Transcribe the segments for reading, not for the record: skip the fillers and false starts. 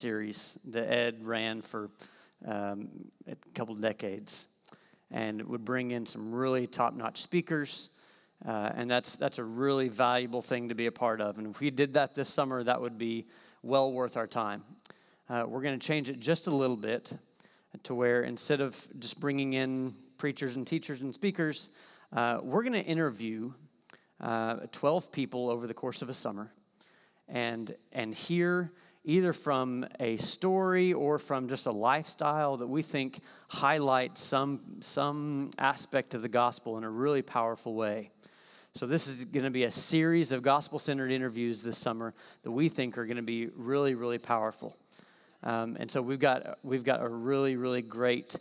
series that Ed ran for a couple of decades, and would bring in some really top-notch speakers, and that's a really valuable thing to be a part of. And if we did that this summer, that would be well worth our time. We're going to change it just a little bit to where instead of just bringing in preachers and teachers and speakers, we're going to interview 12 people over the course of a summer, and hear either from a story or from just a lifestyle that we think highlights some aspect of the gospel in a really powerful way. So this is going to be a series of gospel-centered interviews this summer that we think are going to be really, really powerful. And so we've got a really, really great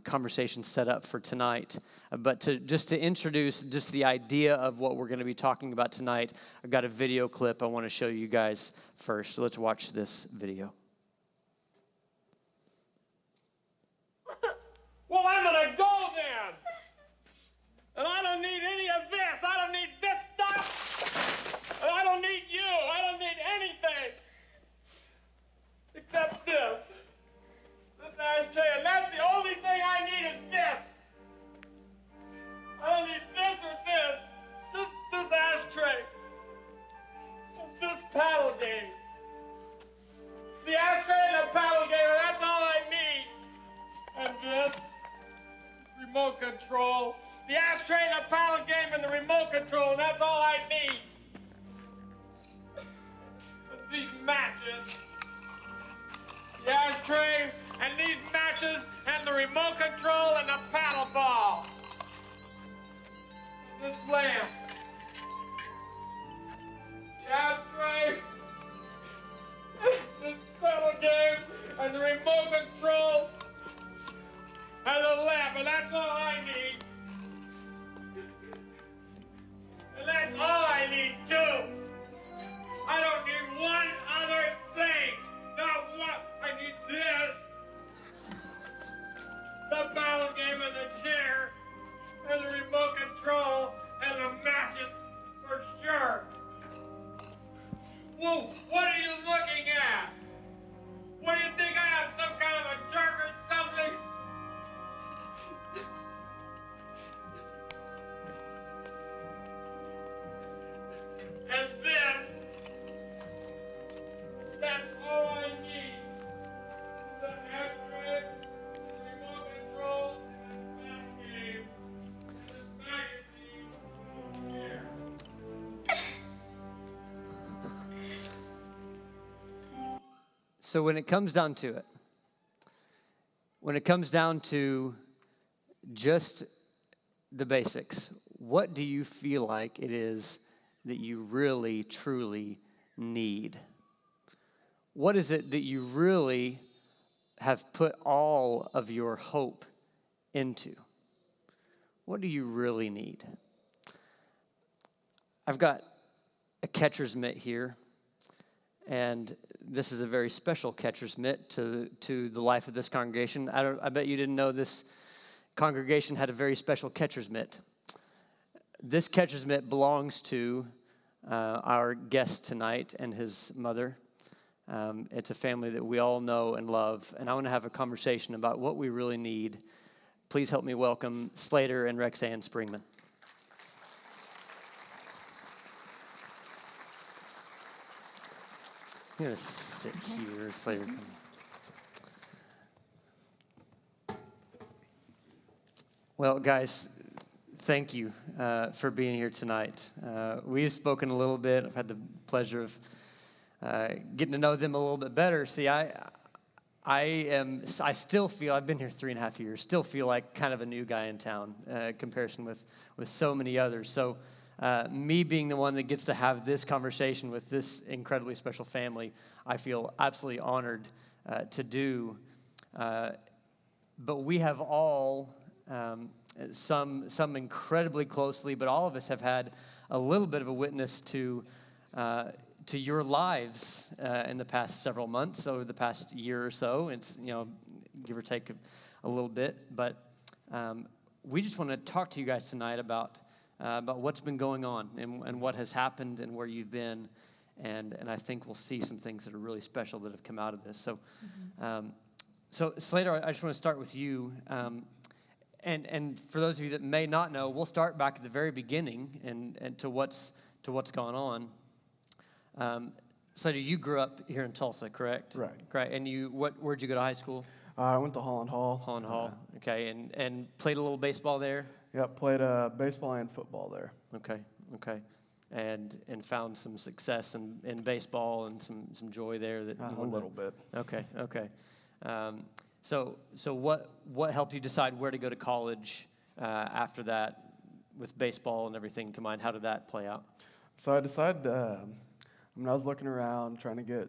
conversation set up for tonight. But to introduce just the idea of what we're going to be talking about tonight, I've got a video clip I want to show you guys first. So let's watch this video. Well, I'm going to go then. And I don't need any of this. I don't need this stuff. And I don't need you. I don't need anything. Except this. This ashtray. And that's the only thing I need is this. I don't need this or this. This ashtray. This paddle game. The ashtray and the paddle game, and that's all I need. And this remote control. The ashtray and the paddle game and the remote control, and that's all I need. And these matches. The ashtray and these matches and the remote control and the paddle ball. This lamp. The ashtray. This paddle game and the remote control and the lamp, and that's all I need. And that's all I need too. I don't need one other thing. Not one. I need this. The paddle game and the chair and the remote control and the matches for sure. Well, what are you looking at? What do you think I am, some kind of a jerk or something? And then, that's all I need. The ashtray, the remote control, and the back game, and this magazine here. So when it comes down to it, when it comes down to just the basics, what do you feel like it is that you really, truly need? What is it that you really have put all of your hope into? What do you really need? I've got a catcher's mitt here, and this is a very special catcher's mitt to the life of this congregation. I bet you didn't know this congregation had a very special catcher's mitt. This catcher's mitt belongs to our guest tonight and his mother. It's a family that we all know and love, and I want to have a conversation about what we really need. Please help me welcome Slater and Rexann Springman. I'm going to sit here, Slater. Well, guys, thank you for being here tonight. We've spoken a little bit. I've had the pleasure of getting to know them a little bit better. See, I still feel, I've been here 3.5 years, still feel like kind of a new guy in town in comparison with so many others. So me being the one that gets to have this conversation with this incredibly special family, I feel absolutely honored to do. But we have all, some incredibly closely, but all of us have had a little bit of a witness to your lives in the past several months, over the past year or so. It's, give or take a little bit. But we just want to talk to you guys tonight about what's been going on and what has happened and where you've been. and I think we'll see some things that are really special that have come out of this. So Slater, I just want to start with you. And for those of you that may not know, we'll start back at the very beginning and to what's gone on. Slater, you grew up here in Tulsa, correct? Right. Right. And where'd you go to high school? I went to Holland Hall. Holland Hall. Okay. And played a little baseball there? Yep, played baseball and football there. Okay. And found some success in baseball and some joy there that A little bit. Okay. So what helped you decide where to go to college after that with baseball and everything combined? How did that play out? So I decided, I was looking around trying to get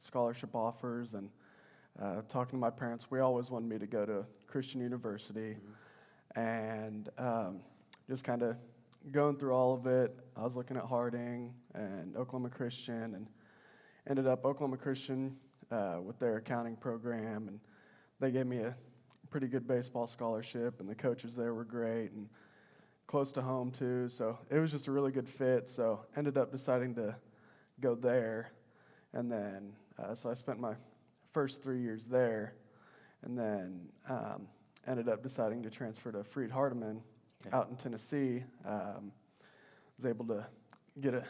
scholarship offers and talking to my parents. We always wanted me to go to Christian university. And just kind of going through all of it, I was looking at Harding and Oklahoma Christian, and ended up Oklahoma Christian with their accounting program, and they gave me a pretty good baseball scholarship, and the coaches there were great and close to home too, so it was just a really good fit. So ended up deciding to go there, and then so I spent my first 3 years there, and then ended up deciding to transfer to Freed-Hardeman out in Tennessee. Was able to get a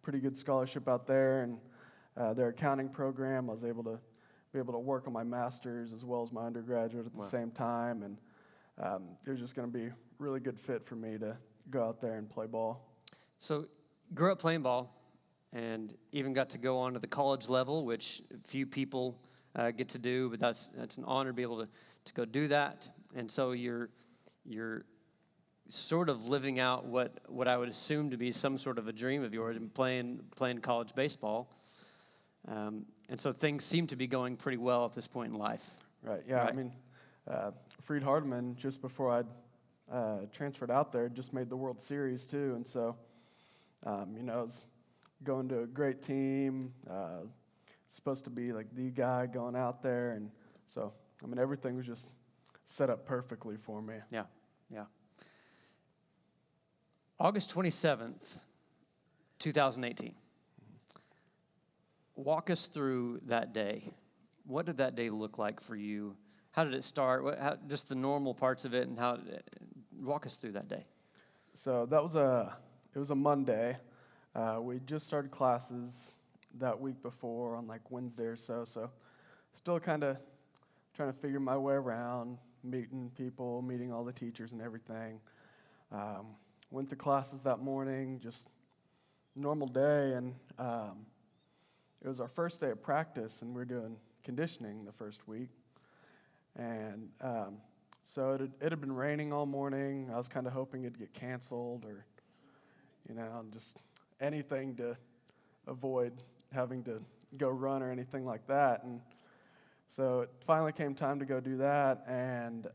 pretty good scholarship out there, and their accounting program, I was able to work on my master's as well as my undergraduate at the same time, and it was just going to be a really good fit for me to go out there and play ball. So grew up playing ball and even got to go on to the college level, which few people get to do, but that's an honor to be able to go do that. And so you're sort of living out what I would assume to be some sort of a dream of yours and playing college baseball. And so things seem to be going pretty well at this point in life. Right, yeah. Right? I mean, Freed-Hardeman, just before I'd transferred out there, just made the World Series too. And so, I was going to a great team, supposed to be like the guy going out there. And so, everything was just set up perfectly for me. Yeah. August 27th, 2018. Walk us through that day. What did that day look like for you? How did it start? Just the normal parts of it, and walk us through that day. So it was a Monday. We just started classes that week before on like Wednesday or so. So still kind of trying to figure my way around, meeting people, meeting all the teachers and everything. Went to classes that morning, just normal day, and it was our first day of practice, and we were doing conditioning the first week. And so it had been raining all morning. I was kind of hoping it'd get canceled or, just anything to avoid having to go run or anything like that. And so it finally came time to go do that, and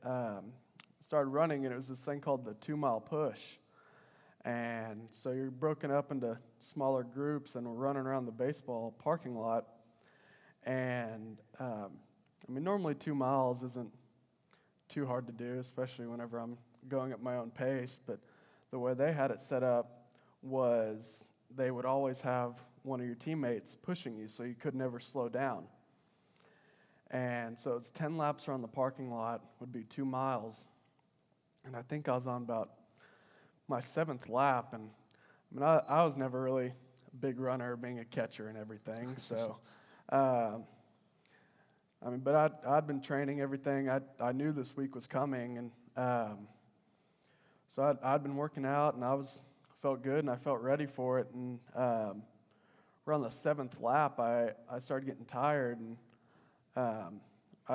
started running, and it was this thing called the 2-mile push. And so you're broken up into smaller groups, and we're running around the baseball parking lot. And normally 2 miles isn't too hard to do, especially whenever I'm going at my own pace. But the way they had it set up was they would always have one of your teammates pushing you, so you could never slow down. And so it's 10 laps around the parking lot, would be 2 miles. And I think I was on about my 7th lap, and I was never really a big runner, being a catcher and everything. So, but I'd been training everything. I knew this week was coming, and so I'd been working out, and felt good, and I felt ready for it. And around the 7th lap, I started getting tired, and I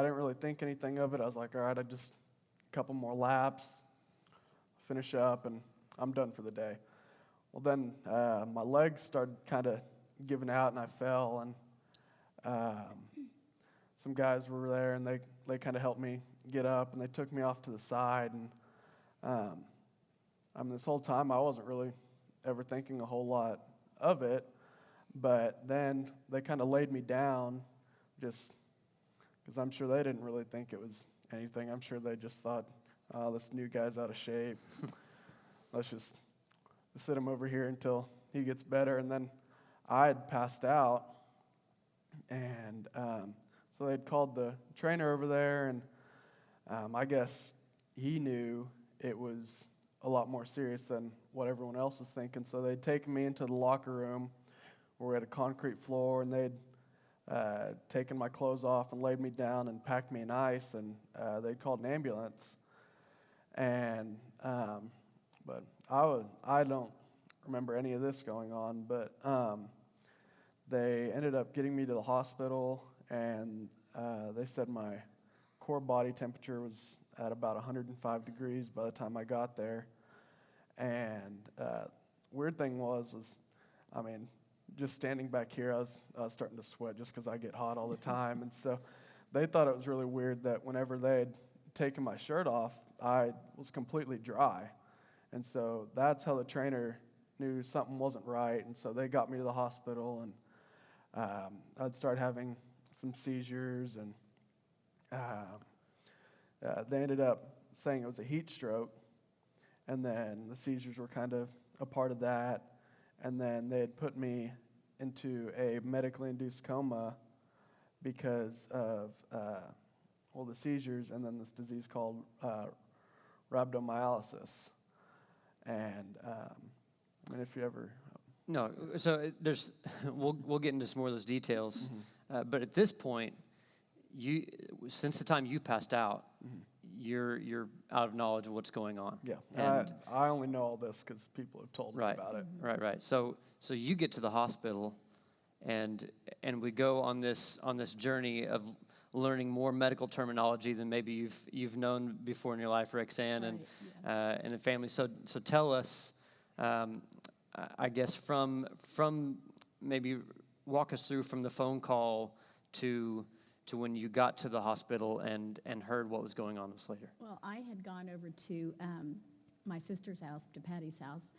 didn't really think anything of it. I was like, all right, just a couple more laps, finish up, and I'm done for the day. Well, then my legs started kind of giving out, and I fell, and some guys were there, and they kind of helped me get up, and they took me off to the side. And this whole time I wasn't really ever thinking a whole lot of it, but then they kind of laid me down, just because I'm sure they didn't really think it was anything. I'm sure they just thought, oh, this new guy's out of shape. Let's just sit him over here until he gets better. And then I had passed out, and so they'd called the trainer over there, and I guess he knew it was a lot more serious than what everyone else was thinking. So they'd taken me into the locker room where we had a concrete floor, and they'd taken my clothes off and laid me down and packed me in ice, and they'd called an ambulance. And but I don't remember any of this going on, but they ended up getting me to the hospital, and they said my core body temperature was at about 105 degrees by the time I got there. And weird thing was I mean, just standing back here, I was starting to sweat just because I get hot all the time. And so they thought it was really weird that whenever they had taken my shirt off, I was completely dry. And so that's how the trainer knew something wasn't right. And so they got me to the hospital, and I'd start having some seizures, and they ended up saying it was a heat stroke. And then the seizures were kind of a part of that. And then they had put me into a medically induced coma because of, the seizures, and then this disease called rhabdomyolysis. And I mean, if you ever... No, so there's, we'll get into some more of those details. But at this point, since the time you passed out, you're out of knowledge of what's going on. Yeah, And I only know all this because people have told me about it. Right. So you get to the hospital, and we go on this journey of learning more medical terminology than maybe you've known before in your life, Rexann, and the family. So tell us, I guess from maybe walk us through from the phone call to when you got to the hospital and heard what was going on with Slater. Well, I had gone over to my sister's house, to Patty's house,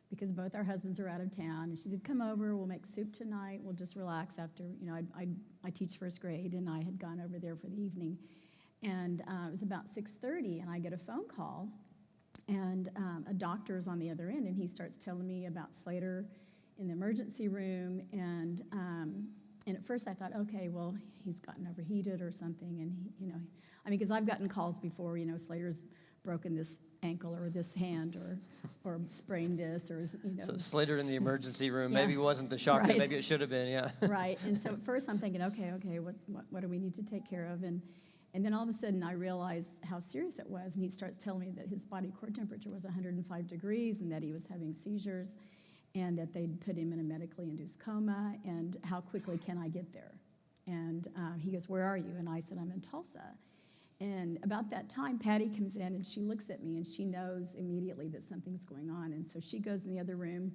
because both our husbands are out of town. And she said, come over, we'll make soup tonight, we'll just relax after, I teach first grade, and I had gone over there for the evening. And it was about 6:30, and I get a phone call, and a doctor's on the other end, and he starts telling me about Slater in the emergency room, and at first I thought, okay, well, he's gotten overheated or something, and because I've gotten calls before, Slater's broken this ankle or this hand or sprained this or, So Slater in the emergency room, Yeah. maybe wasn't the shock that Right. maybe it should have been, yeah. Right, and so at first I'm thinking, okay, what do we need to take care of? And then all of a sudden I realized how serious it was, and he starts telling me that his body core temperature was 105 degrees and that he was having seizures, and that they'd put him in a medically induced coma, and how quickly can I get there? And he goes, where are you? And I said, I'm in Tulsa. And about that time, Patty comes in, and she looks at me, and she knows immediately that something's going on. And so she goes in the other room,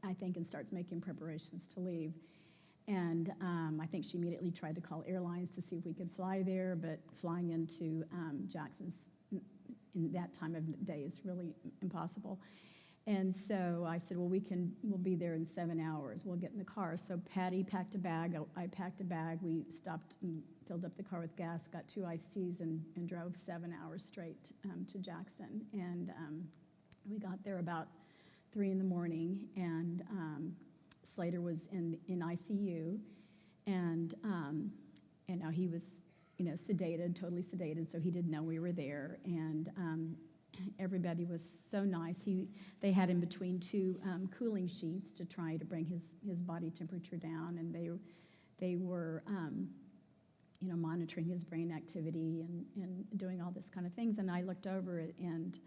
I think, and starts making preparations to leave. And I think she immediately tried to call airlines to see if we could fly there, but flying into Jackson's in that time of day is really impossible. And so I said, well, we'll be there in 7 hours. We'll get in the car. So Patty packed a bag. I packed a bag. We stopped and filled up the car with gas, got 2 iced teas, and drove 7 hours straight to Jackson. And we got there about 3 in the morning, and Slater was in ICU, and now he was, sedated, totally sedated, so he didn't know we were there. And everybody was so nice. They had him between 2 cooling sheets to try to bring his body temperature down, and they were monitoring his brain activity and doing all this kind of things. And I looked over it, and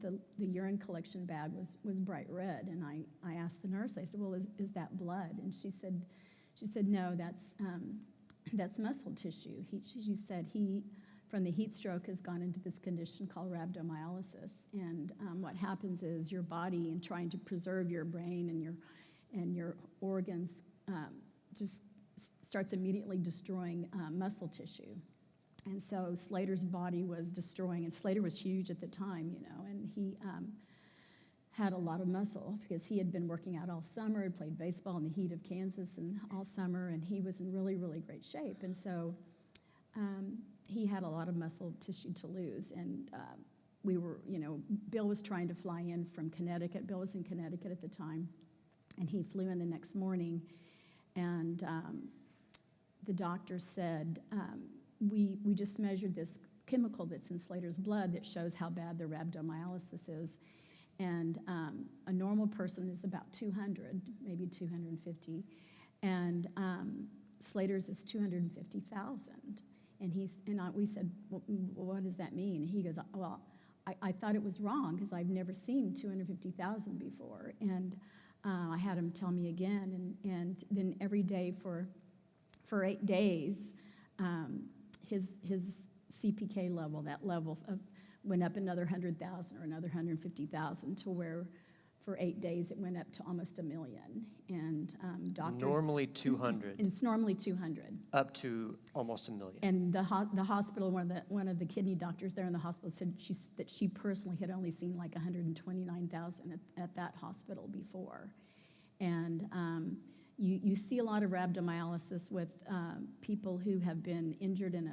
the urine collection bag was bright red. And I asked the nurse, I said, well, is that blood? And she said no, that's muscle tissue. She said he, from the heat stroke, has gone into this condition called rhabdomyolysis. And what happens is your body, in trying to preserve your brain and your organs, just starts immediately destroying muscle tissue. And so Slater's body was destroying, and Slater was huge at the time, and he had a lot of muscle because he had been working out all summer, had played baseball in the heat of Kansas and all summer, and he was in really, really great shape. And so he had a lot of muscle tissue to lose. And we were, Bill was trying to fly in from Connecticut. Bill was in Connecticut at the time. And he flew in the next morning, and the doctor said, we just measured this chemical that's in Slater's blood that shows how bad the rhabdomyolysis is. And a normal person is about 200, maybe 250. And Slater's is 250,000. And we said, well, what does that mean? And he goes, well, I thought it was wrong because I've never seen 250,000 before. And I had him tell me again. And then every day for 8 days, his CPK level, that level went up another 100,000 or another 150,000 to where for 8 days it went up to almost 1 million. And doctors... Normally 200. It's normally 200. Up to almost 1 million. And the hospital, one of the kidney doctors there in the hospital said that she personally had only seen like 129,000 at that hospital before. And you see a lot of rhabdomyolysis with people who have been injured in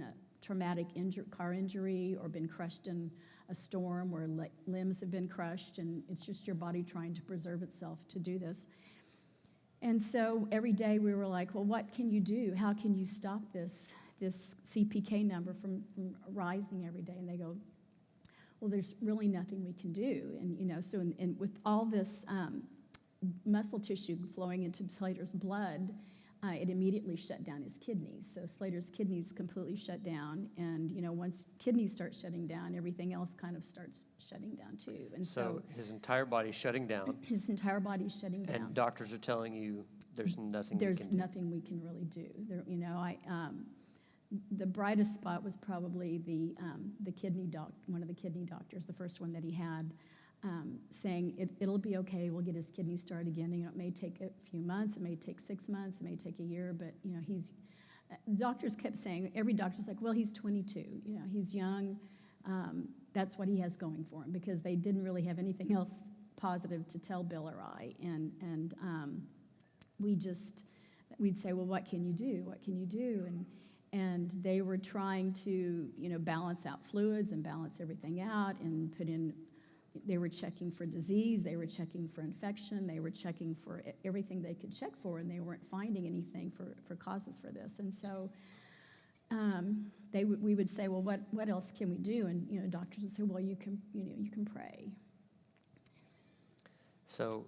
a traumatic car injury or been crushed in a storm where limbs have been crushed, and it's just your body trying to preserve itself to do this. And so every day we were like, well, what can you do? How can you stop this CPK number from rising every day? And they go, well, there's really nothing we can do. And, so and with all this muscle tissue flowing into Slater's blood, it immediately shut down his kidneys. So Slater's kidneys completely shut down. And, once kidneys start shutting down, everything else kind of starts shutting down too. And so his entire body's shutting down. His entire body's shutting down. And doctors are telling you there's nothing nothing we can really do. The brightest spot was probably the kidney one of the kidney doctors, the first one that he had, saying it'll be okay. We'll get his kidneys started again. It may take a few months. It may take 6 months. It may take a year. But doctors kept saying, every doctor's like, well, he's 22. He's young. That's what he has going for him, because they didn't really have anything else positive to tell Bill or I. And we'd say, well, what can you do? What can you do? And they were trying to balance out fluids and balance everything out and put in. They were checking for disease, they were checking for infection, they were checking for everything they could check for, and they weren't finding anything for causes for this. And so we would say, well, what else can we do? And doctors would say, well, you can pray. So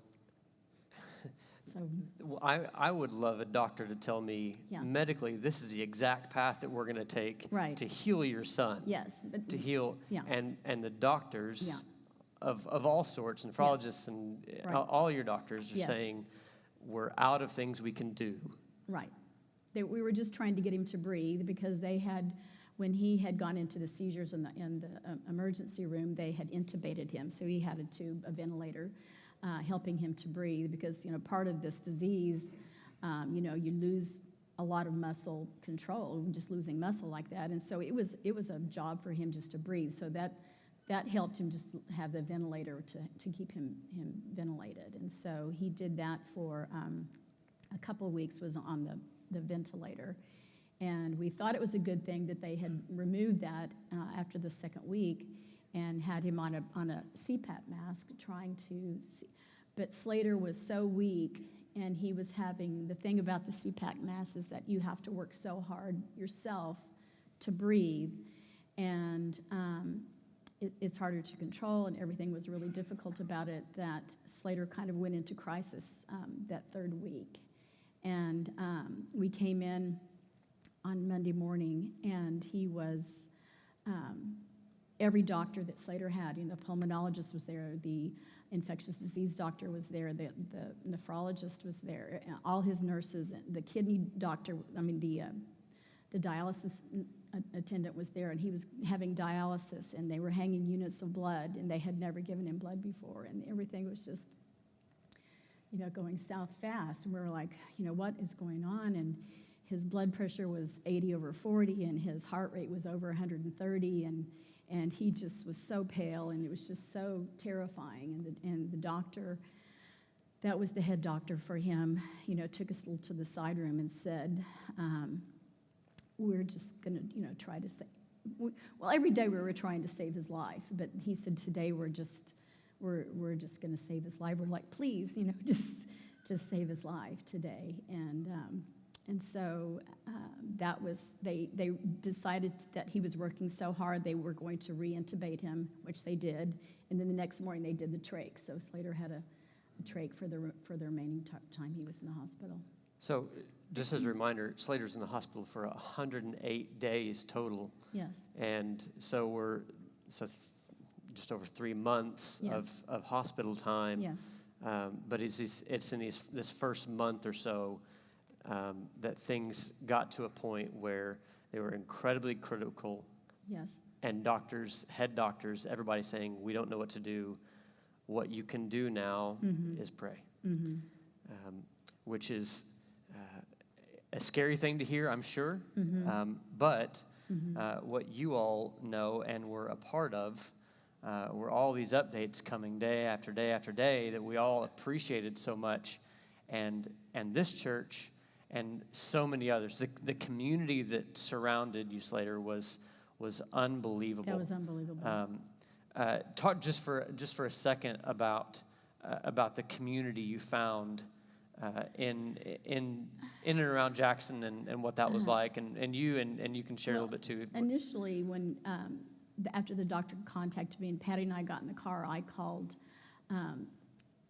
I would love a doctor to tell me medically, this is the exact path that we're going to take to heal your son. Yes. To heal, and the doctors of all sorts, nephrologists and all your doctors are saying, we're out of things we can do. Right. We were just trying to get him to breathe, because when he had gone into the seizures in the emergency room, they had intubated him, so he had a ventilator, helping him to breathe, because part of this disease, you lose a lot of muscle control, just losing muscle like that, and so it was a job for him just to breathe. So that helped him just have the ventilator to keep him ventilated, and so he did that for a couple of weeks, was on the ventilator, and we thought it was a good thing that they had removed that after the second week and had him on a CPAP mask trying to see. But Slater was so weak, and he was having, the thing about the CPAP mask is that you have to work so hard yourself to breathe, and it's harder to control, and everything was really difficult about it, that Slater kind of went into crisis that third week. And we came in on Monday morning, and he was, every doctor that Slater had, the pulmonologist was there, the infectious disease doctor was there, the nephrologist was there, all his nurses, the kidney doctor, the dialysis attendant was there, and he was having dialysis, and they were hanging units of blood, and they had never given him blood before, and everything was just, going south fast. And we were like, what is going on? And his blood pressure was 80/40, and his heart rate was over 130, and he just was so pale, and it was just so terrifying. And the doctor, that was the head doctor for him, took us to the side room and said, we're just going to, try to save. Well, every day we were trying to save his life, but he said, today we're just going to save his life. We're like, please, to save his life today. And so that was, they decided that he was working so hard they were going to re-intubate him, which they did. And then the next morning they did the trach. So Slater had a trach for the remaining time he was in the hospital. So just as a reminder, Slater's in the hospital for 108 days total. Yes. And so just over 3 months Yes. of hospital time. Yes. But it's in this first month or so that things got to a point where they were incredibly critical. Yes. And head doctors, everybody saying, we don't know what to do. What you can do now is pray. Mm-hmm. Which is a scary thing to hear, I'm sure. Mm-hmm. But what you all know and were a part of were all these updates coming day after day after day that we all appreciated so much. And this church and so many others, the community that surrounded you, Slater, was unbelievable. That was unbelievable. Talk just for a second about the community you found in and around Jackson and what that was like, and you can share a little bit too. Initially, when after the doctor contacted me and Patty and I got in the car, I called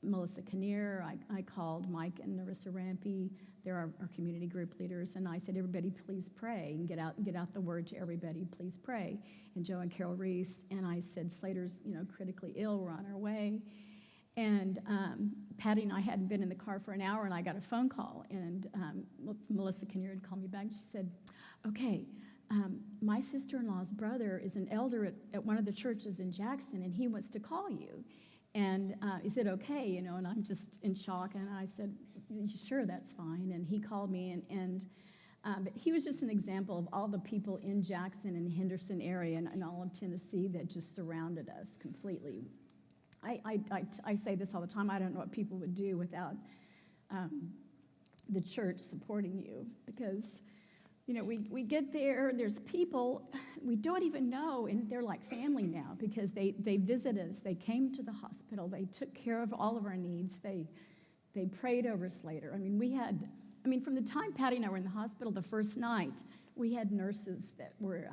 Melissa Kinnear, I called Mike and Narissa Rampey. They're our community group leaders, and I said, everybody please pray and get out the word to everybody, please pray. And Joe and Carol Reese, and I said, Slater's critically ill, we're on our way. And Patty and I hadn't been in the car for an hour, and I got a phone call, and Melissa Kinnear had called me back, and she said, okay, my sister-in-law's brother is an elder at one of the churches in Jackson, and he wants to call you. And is it okay, and I'm just in shock, and I said, sure, that's fine. And he called me, but he was just an example of all the people in Jackson and the Henderson area and all of Tennessee that just surrounded us completely. I say this all the time, I don't know what people would do without the church supporting you, because we get there, there's people we don't even know, and they're like family now because they visit us, they came to the hospital, they took care of all of our needs, they prayed over Slater. From the time Patty and I were in the hospital the first night, we had nurses that were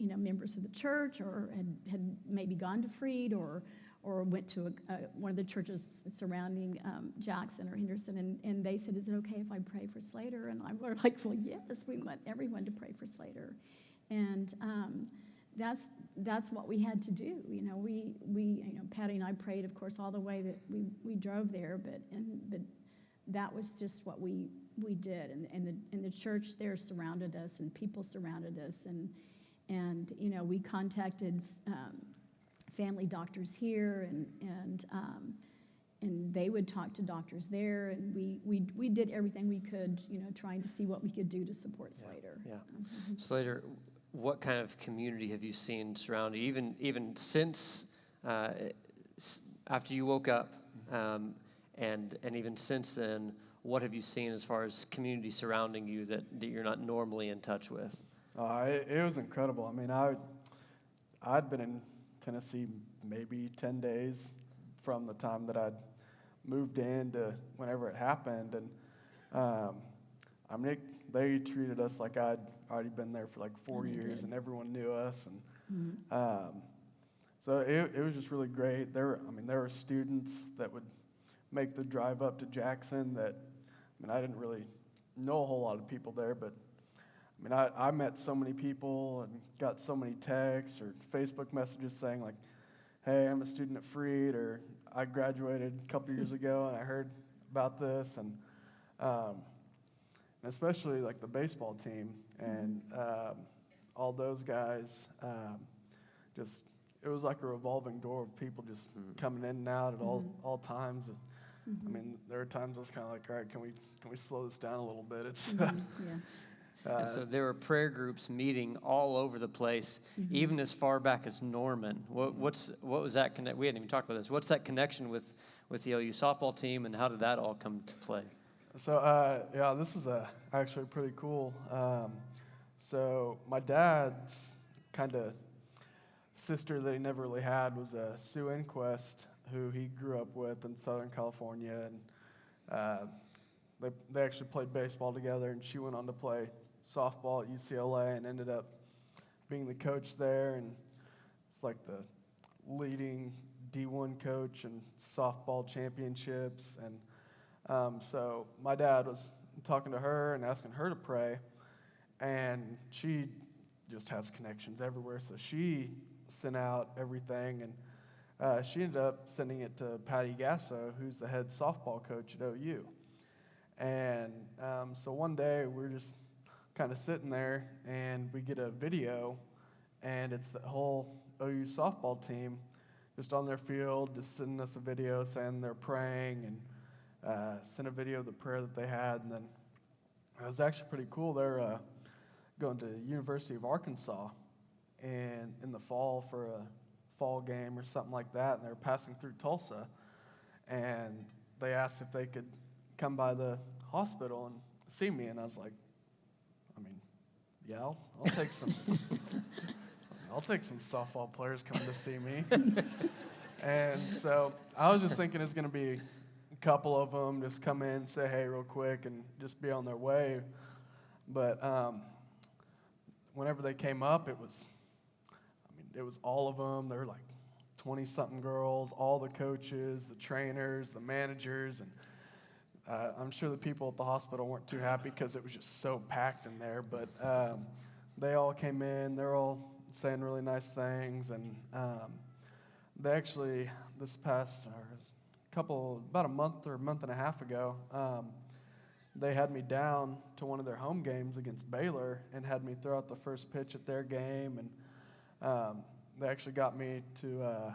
members of the church or had maybe gone to Freed or went to one of the churches surrounding Jackson or Henderson, and they said, is it okay if I pray for Slater? And I was like, well, yes, we want everyone to pray for Slater. And that's what we had to do. We Patty and I prayed, of course, all the way that we drove there, but that was just what we did. And the church there surrounded us, and people surrounded us, and we contacted family doctors here, and they would talk to doctors there, and we did everything we could, trying to see what we could do to support Slater. Yeah. Slater, what kind of community have you seen surround you, even since after you woke up, and even since then? What have you seen as far as community surrounding you that you're not normally in touch with? It was incredible. I'd been in Tennessee maybe 10 days from the time that I'd moved in to whenever it happened, and they treated us like I'd already been there for like 4 years, and everyone knew us, and so it was just really great. There were students that would make the drive up to Jackson that, I didn't really know a whole lot of people there, but I met so many people and got so many texts or Facebook messages saying like, hey, I'm a student at Freed, or I graduated a couple years ago and I heard about this, and especially like the baseball team and all those guys, it was like a revolving door of people just coming in and out at all times. And, there were times I was kind of like, all right, can we slow this down a little bit? It's And so there were prayer groups meeting all over the place, even as far back as Norman. What was that connect? We hadn't even talked about this. What's that connection with the OU softball team, and how did that all come to play? So this is actually pretty cool. So my dad's kind of sister that he never really had was Sue Inquest. who he grew up with in Southern California, and they actually played baseball together, and she went on to play softball at UCLA and ended up being the coach there, and it's like the leading D1 coach and softball championships. And so my dad was talking to her and asking her to pray, and she just has connections everywhere, so she sent out everything, and she ended up sending it to Patty Gasso, who's the head softball coach at OU. And so one day we're just kind of sitting there, and we get a video, and it's the whole OU softball team just on their field, just sending us a video saying they're praying, and sent a video of the prayer that they had. And then it was actually pretty cool. They're going to University of Arkansas in the fall for a fall game or something like that, and they were passing through Tulsa, and they asked if they could come by the hospital and see me, and I was like, I mean, yeah, I'll take some. I'll take some softball players coming to see me. And so I was just thinking it's going to be a couple of them just come in, say hey real quick, and just be on their way. But whenever they came up, it was all of them. There were like 20-something girls, all the coaches, the trainers, the managers, and I'm sure the people at the hospital weren't too happy because it was just so packed in there. But they all came in. They're all saying really nice things, and they actually about a month or a month and a half ago, they had me down to one of their home games against Baylor and had me throw out the first pitch at their game, and they actually got me to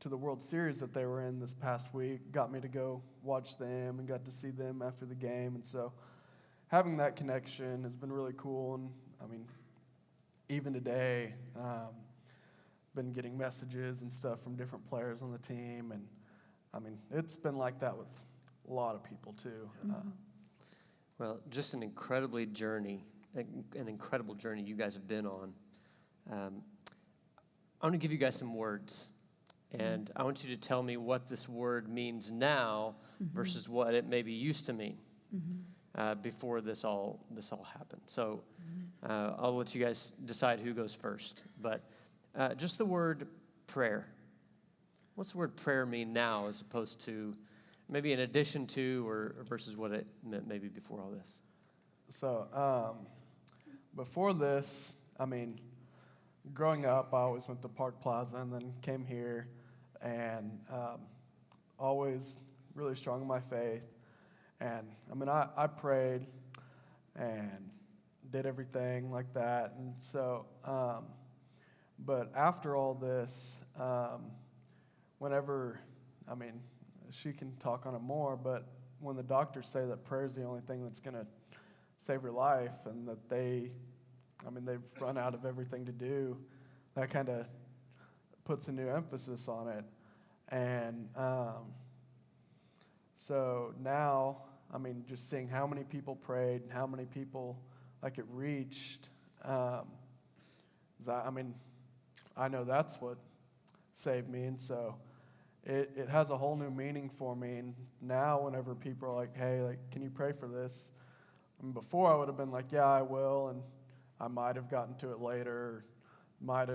the World Series that they were in this past week, got me to go watch them and got to see them after the game. And so having that connection has been really cool. And I mean, even today, been getting messages and stuff from different players on the team, and I mean, it's been like that with a lot of people too. Well, just an incredible journey you guys have been on. I want to give you guys some words, and I want you to tell me what this word means now versus what it maybe used to mean before this all happened. So I'll let you guys decide who goes first. But just the word prayer. What's the word prayer mean now as opposed to maybe in addition to or versus what it meant maybe before all this? So before this, I mean, growing up, I always went to Park Plaza and then came here, and always really strong in my faith. And I mean, I prayed and did everything like that. And so, but after all this, whenever, I mean, she can talk on it more, but when the doctors say that prayer is the only thing that's going to save your life, and that they've run out of everything to do, that kind of puts a new emphasis on it. And so now, I mean, just seeing how many people prayed and how many people like it reached, I mean, I know that's what saved me, and so it has a whole new meaning for me. And now whenever people are like, hey, like, can you pray for this? I mean, before I would have been like, yeah, I will, and I might have gotten to it later, might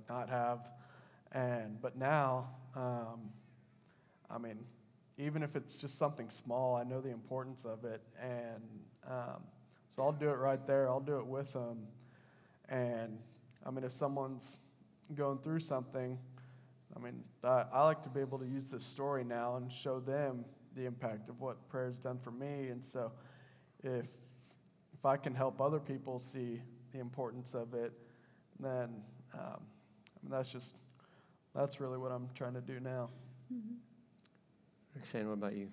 not have, but now, I mean, even if it's just something small, I know the importance of it, and so I'll do it right there. I'll do it with them, and I mean, if someone's going through something, I mean, I like to be able to use this story now and show them the impact of what prayer's done for me, and so if I can help other people see the importance of it, then I mean, that's really what I'm trying to do now. Rexann, what about you?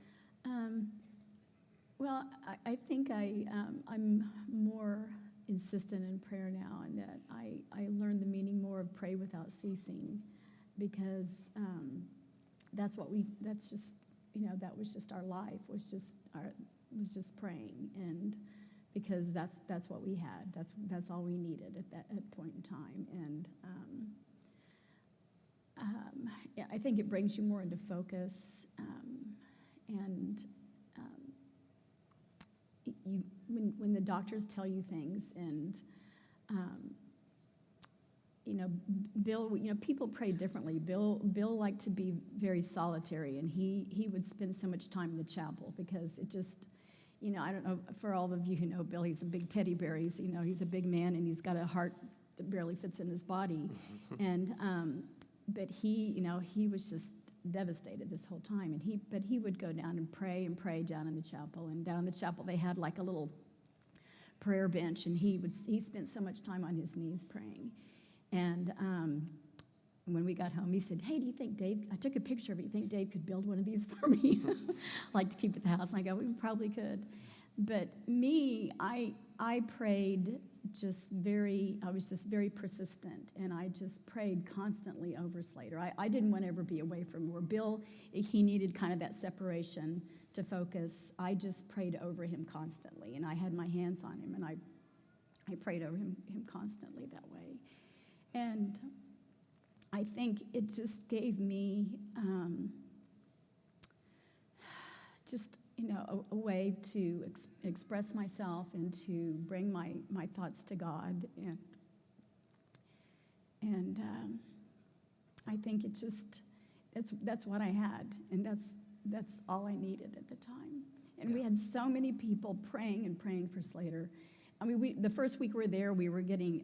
Well, I think I'm more insistent in prayer now, and that I learned the meaning more of pray without ceasing, because that was just our life, was just praying, and because that's what we had, that's all we needed at that point in time. And yeah, I think it brings you more into focus, and you when the doctors tell you things, and Bill, people pray differently. Bill liked to be very solitary, and he would spend so much time in the chapel because it just, I don't know, for all of you who know Bill, he's a big teddy bear. He's a big man, and he's got a heart that barely fits in his body, and but he was just devastated this whole time, but he would go down and pray down in the chapel, and down in the chapel they had like a little prayer bench, and he spent so much time on his knees praying. And when we got home, he said, "Hey, do you think Dave," I took a picture of it, "you think Dave could build one of these for me?" Like to keep at the house. And I go, "We probably could." But me, I prayed I was just very persistent, and I just prayed constantly over Slater. I didn't want to ever be away from him. Where Bill, he needed kind of that separation to focus. I just prayed over him constantly, and I had my hands on him, and I prayed over him constantly that way. And I think it just gave me a way to express myself and to bring my thoughts to God. And I think it just, that's what I had, and that's all I needed at the time. And we had so many people praying for Slater. I mean, the first week we were there, we were getting...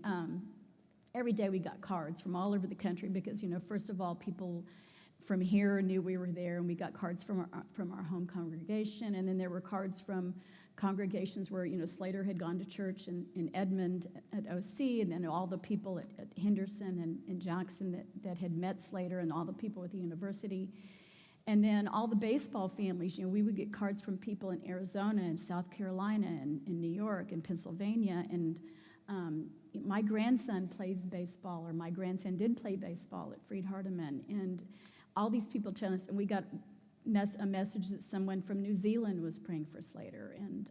every day we got cards from all over the country because, first of all, people from here knew we were there, and we got cards from our home congregation, and then there were cards from congregations where, Slater had gone to church in Edmond at OC, and then all the people at Henderson and Jackson that had met Slater, and all the people at the university. And then all the baseball families, we would get cards from people in Arizona and South Carolina and in New York and Pennsylvania, and my grandson plays baseball, or my grandson did play baseball at Freed Hardeman, and all these people telling us, and we got a message that someone from New Zealand was praying for Slater, and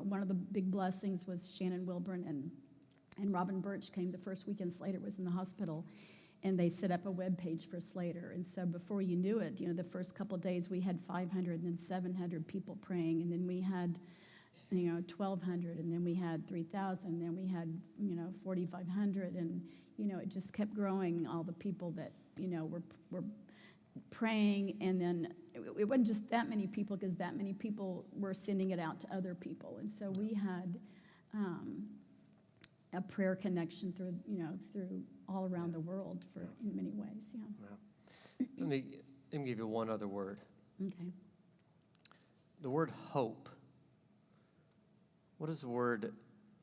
one of the big blessings was Shannon Wilburn and Robin Birch came the first weekend Slater was in the hospital, and they set up a web page for Slater, and so before you knew it, the first couple of days we had 500 and then 700 people praying, and then we had 1,200, and then we had 3,000, and then we had 4,500, and it just kept growing. All the people that were praying, and then it wasn't just that many people, because that many people were sending it out to other people, and so we had a prayer connection through all around the world in many ways. Let me give you one other word. Okay. The word hope. What does the word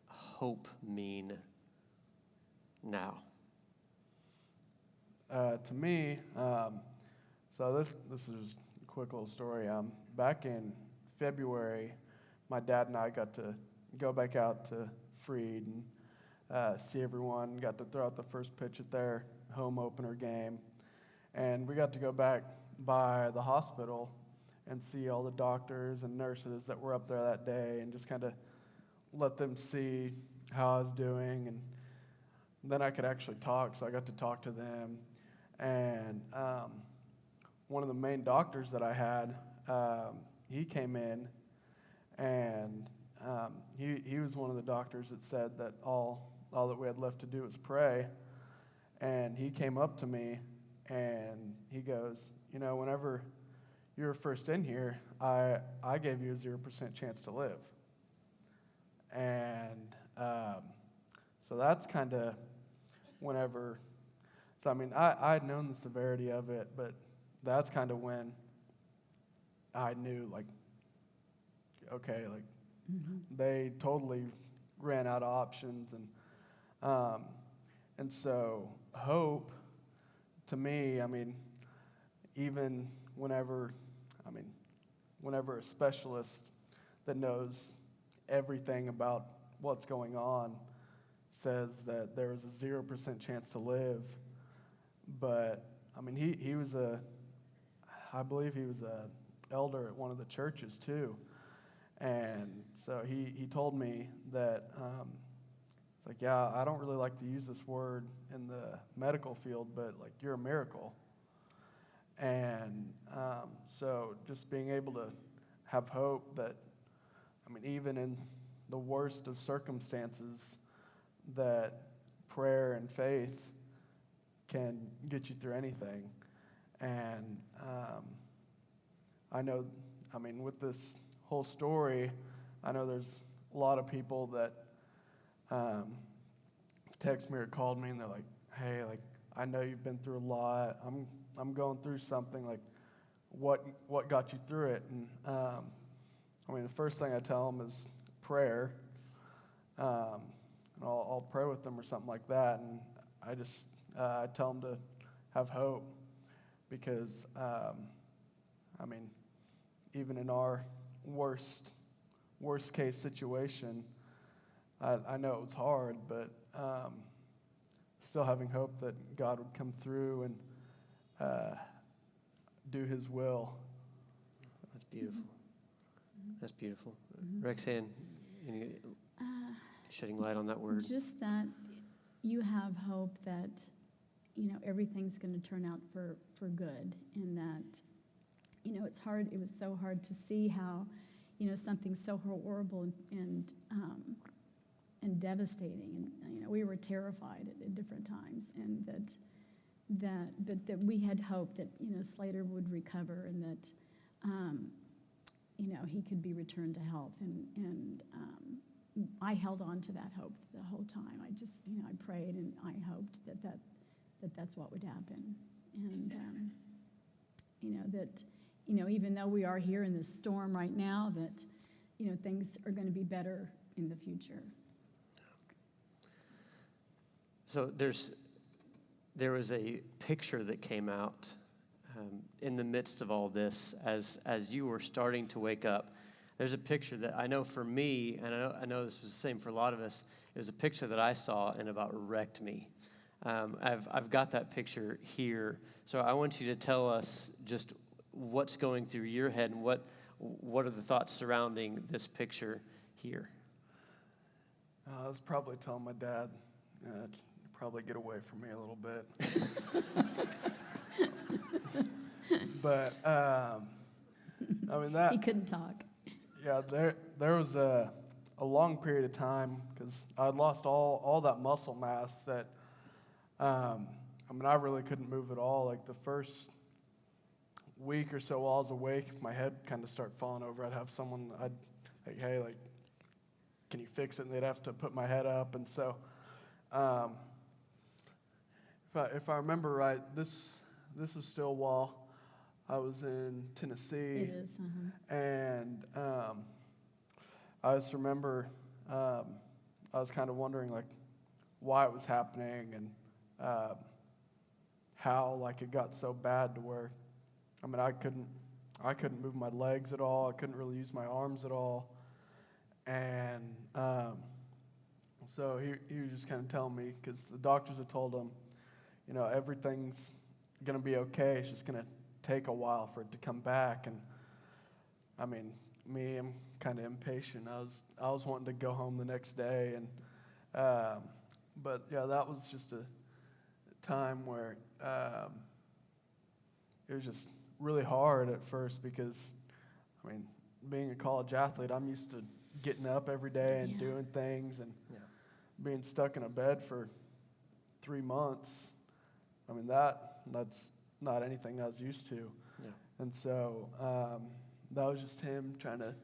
hope mean now? To me, so this is a quick little story. Back in February, my dad and I got to go back out to Freed and see everyone. Got to throw out the first pitch at their home opener game, and we got to go back by the hospital and see all the doctors and nurses that were up there that day, and just kind of let them see how I was doing, and then I could actually talk, so I got to talk to them. And one of the main doctors that I had, he came in, and he was one of the doctors that said that all that we had left to do was pray. And he came up to me, and he goes, whenever you were first in here, I gave you a 0% chance to live. And so that's kind of whenever, so I mean, I had known the severity of it, but that's kind of when I knew, like, okay, like, they totally ran out of options. And so hope, to me, I mean, even whenever a specialist that knows everything about what's going on says that there was a 0% chance to live. But, I mean, I believe he was a elder at one of the churches too. And so he told me that, it's like, yeah, I don't really like to use this word in the medical field, but like, you're a miracle. And so just being able to have hope that, even in the worst of circumstances, that prayer and faith can get you through anything. And I know, with this whole story, I know there's a lot of people that text me or called me, and they're like, hey, like, I know you've been through a lot. I'm going through something. Like, what got you through it? And the first thing I tell them is prayer. And I'll pray with them or something like that. And I just I tell them to have hope, because even in our worst case situation, I know it was hard, but still having hope that God would come through and do His will. That's beautiful. That's beautiful. Rexann, any shedding light on that word? Just that you have hope that, everything's going to turn out for good, and that, it's hard. It was so hard to see how, something so horrible and devastating, and we were terrified at different times, and that we had hope that Slater would recover, and that he could be returned to health, and I held on to that hope the whole time. I just I prayed and I hoped that's what would happen, and that even though we are here in this storm right now, that things are going to be better in the future. So there was a picture that came out in the midst of all this as you were starting to wake up. There's a picture that I know for me, and I know this was the same for a lot of us. It was a picture that I saw and about wrecked me. I've got that picture here, so I want you to tell us just what's going through your head and what are the thoughts surrounding this picture here. I was probably telling my dad, probably get away from me a little bit. But that He couldn't talk. Yeah, there was a long period of time, because I'd lost all that muscle mass that I really couldn't move at all. Like the first week or so while I was awake, if my head kind of started falling over, I'd have someone, hey, like, can you fix it? And they'd have to put my head up. And so if I remember right, this was still while I was in Tennessee. It is. And I just remember I was kind of wondering, like, why it was happening, and how, like, it got so bad to where I couldn't move my legs at all. I couldn't really use my arms at all. And so he was just kind of telling me, because the doctors had told him, everything's going to be okay. It's just going to take a while for it to come back. And I'm kind of impatient. I was wanting to go home the next day, and but yeah, that was just a time where it was just really hard at first, because being a college athlete, I'm used to getting up every day and doing things, and being stuck in a bed for 3 months. That's not anything I was used to. Yeah. And so that was just him trying to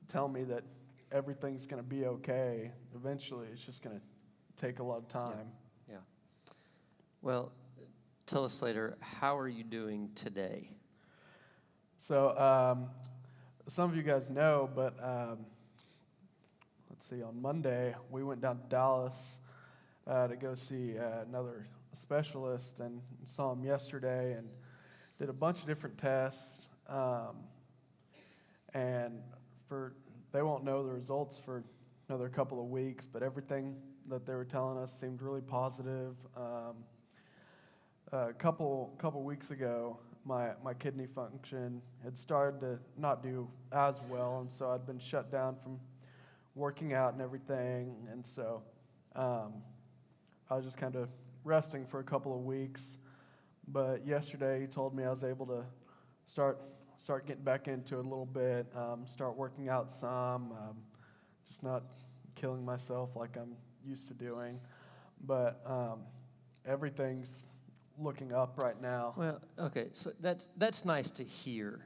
tell me that everything's going to be okay. Eventually, it's just going to take a lot of time. Yeah. Well, tell us later, how are you doing today? So some of you guys know, but let's see, on Monday, we went down to Dallas to go see another specialist, and saw him yesterday and did a bunch of different tests. And they won't know the results for another couple of weeks, but everything that they were telling us seemed really positive. A couple weeks ago, my kidney function had started to not do as well, and so I'd been shut down from working out and everything, and so I was just kind of resting for a couple of weeks. But yesterday he told me I was able to start getting back into it a little bit, start working out some, just not killing myself like I'm used to doing. But everything's looking up right now. Well, okay, so that's nice to hear.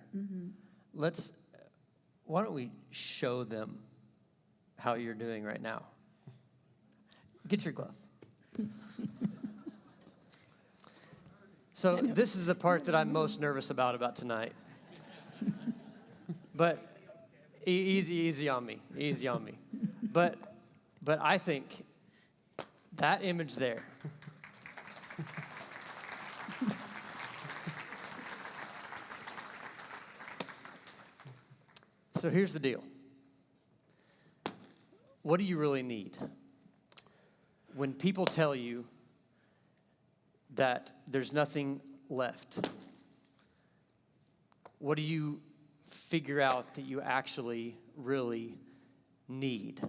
Why don't we show them how you're doing right now? Get your glove. So this is the part that I'm most nervous about tonight. But easy on me, easy on me. But I think that image there. So here's the deal. What do you really need? When people tell you that there's nothing left, what do you figure out that you actually really need?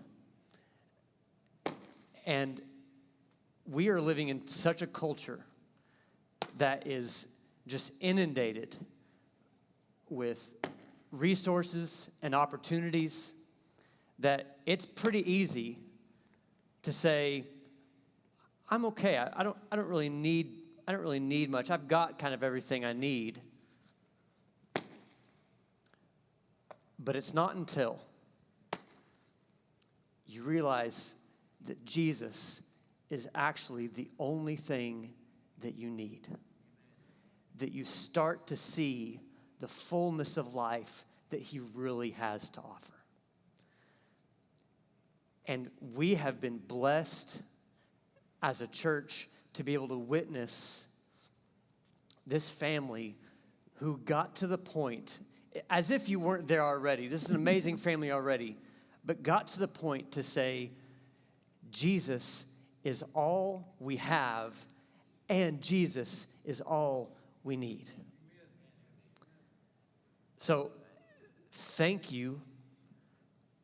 And we are living in such a culture that is just inundated with resources and opportunities that it's pretty easy to say, I'm okay. I don't really need much. I've got kind of everything I need. But it's not until you realize that Jesus is actually the only thing that you need, that you start to see the fullness of life that he really has to offer. And we have been blessed as a church to be able to witness this family who got to the point, as if you weren't there already, this is an amazing family already, but got to the point to say, Jesus is all we have, and Jesus is all we need. So, thank you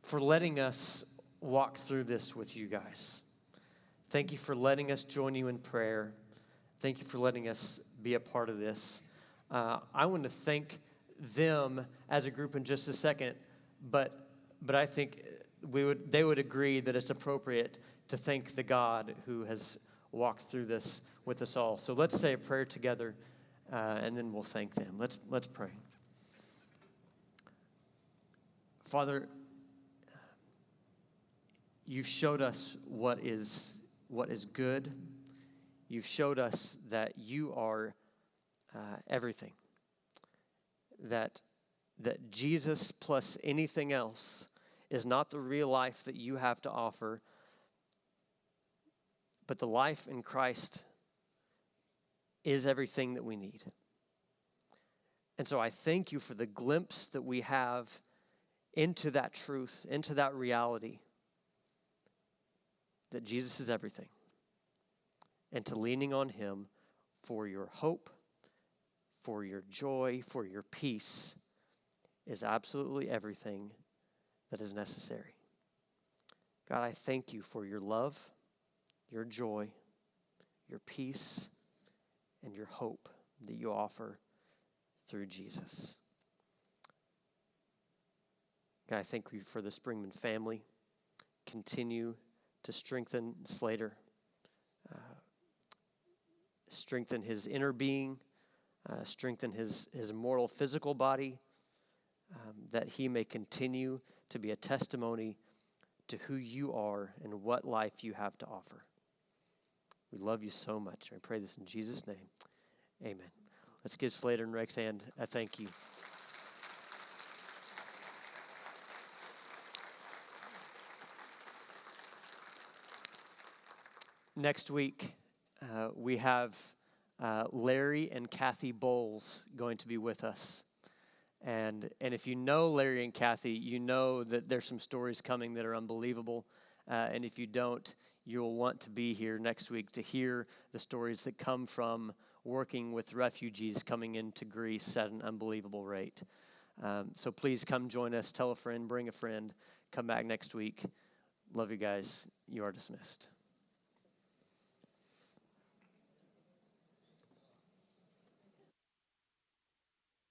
for letting us walk through this with you guys. Thank you for letting us join you in prayer. Thank you for letting us be a part of this. I want to thank them as a group in just a second, but I think they would agree that it's appropriate to thank the God who has walked through this with us all. So let's say a prayer together, and then we'll thank them. Let's pray. Father, you've showed us what is good. You've showed us that you are everything. That Jesus plus anything else is not the real life that you have to offer, but the life in Christ is everything that we need. And so I thank you for the glimpse that we have into that truth, into that reality, that Jesus is everything, and to leaning on him for your hope, for your joy, for your peace is absolutely everything that is necessary. God, I thank you for your love, your joy, your peace, and your hope that you offer through Jesus. God, I thank you for the Springman family. Continue to strengthen Slater, strengthen his inner being, strengthen his mortal physical body, that he may continue to be a testimony to who you are and what life you have to offer. We love you so much. I pray this in Jesus' name. Amen. Let's give Slater and Rexann a thank you. Next week, we have Larry and Kathy Bowles going to be with us. And if you know Larry and Kathy, you know that there's some stories coming that are unbelievable. And if you don't, you'll want to be here next week to hear the stories that come from working with refugees coming into Greece at an unbelievable rate. So please come join us. Tell a friend, bring a friend. Come back next week. Love you guys. You are dismissed.